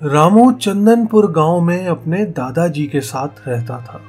रामू चंदनपुर गांव में अपने दादाजी के साथ रहता था।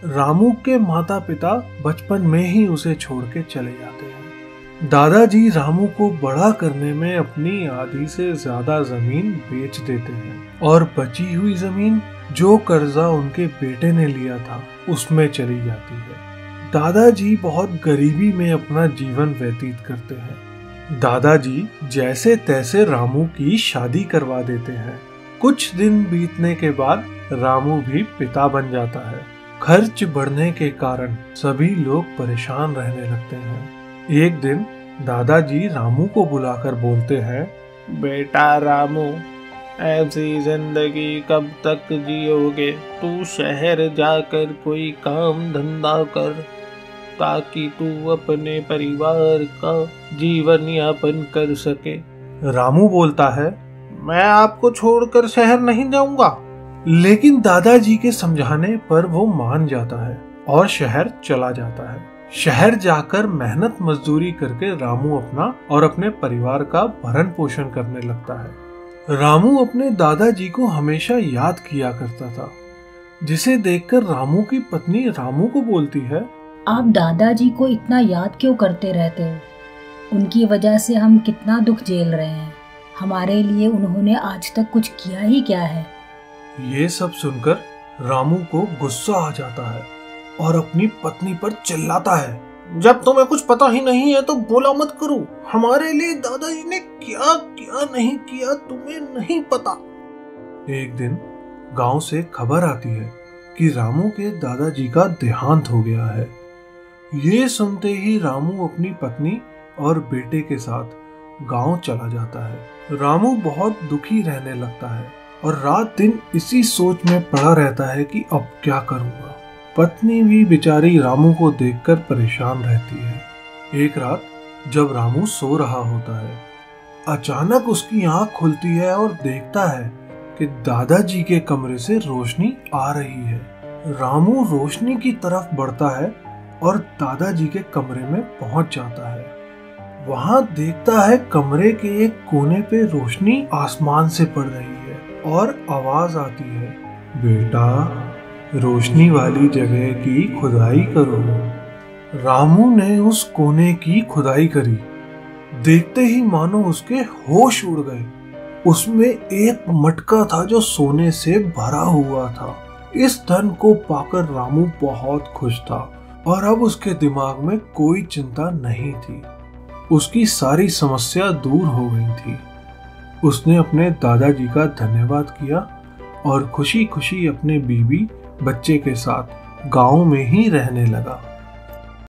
रामू के माता पिता बचपन में ही उसे छोड़ के चले जाते हैं। दादाजी रामू को बड़ा करने में अपनी आधी से ज्यादा जमीन बेच देते हैं और बची हुई जमीन जो कर्जा उनके बेटे ने लिया था उसमें चली जाती है। दादाजी बहुत गरीबी में अपना जीवन व्यतीत करते हैं। दादाजी जैसे तैसे रामू की शादी करवा देते हैं। कुछ दिन बीतने के बाद रामू भी पिता बन जाता है। खर्च बढ़ने के कारण सभी लोग परेशान रहने लगते हैं। एक दिन दादाजी रामू को बुलाकर बोलते हैं, बेटा रामू, ऐसी जिंदगी कब तक जियोगे? तू शहर जाकर कोई काम धंधा कर ताकि तू अपने परिवार का जीवन यापन कर सके। रामू बोलता है, मैं आपको छोड़कर शहर नहीं जाऊंगा। लेकिन दादाजी के समझाने पर वो मान जाता है और शहर चला जाता है। शहर जाकर मेहनत मजदूरी करके रामू अपना और अपने परिवार का भरण पोषण करने लगता है। रामू अपने दादाजी को हमेशा याद किया करता था, जिसे देखकर रामू की पत्नी रामू को बोलती है, आप दादाजी को इतना याद क्यों करते रहते हो? उनकी वजह से हम कितना दुख झेल रहे हैं। हमारे लिए उन्होंने आज तक कुछ किया ही क्या है? ये सब सुनकर रामू को गुस्सा आ जाता है और अपनी पत्नी पर चिल्लाता है, जब तुम्हें कुछ पता ही नहीं है तो बोला मत करो। हमारे लिए दादाजी ने क्या क्या नहीं किया तुम्हें नहीं पता। एक दिन गांव से खबर आती है कि रामू के दादाजी का देहांत हो गया है। ये सुनते ही रामू अपनी पत्नी और बेटे के साथ गांव चला जाता है। रामू बहुत दुखी रहने लगता है और रात दिन इसी सोच में पड़ा रहता है कि अब क्या करूंगा। पत्नी भी बेचारी रामू को देखकर परेशान रहती है। एक रात जब रामू सो रहा होता है, अचानक उसकी आंख खुलती है और देखता है कि दादाजी के कमरे से रोशनी आ रही है। रामू रोशनी की तरफ बढ़ता है और दादाजी के कमरे में पहुंच जाता है। वहां देखता है कमरे के एक कोने पे रोशनी आसमान से पड़ रही है और आवाज आती है, बेटा रोशनी वाली जगह की खुदाई करो। रामू ने उस कोने की खुदाई करी। देखते ही मानो उसके होश उड़ गए। उसमें एक मटका था जो सोने से भरा हुआ था। इस धन को पाकर रामू बहुत खुश था और अब उसके दिमाग में कोई चिंता नहीं थी। उसकी सारी समस्या दूर हो गई थी। उसने अपने दादाजी का धन्यवाद किया और खुशी खुशी अपने बीवी बच्चे के साथ गांव में ही रहने लगा।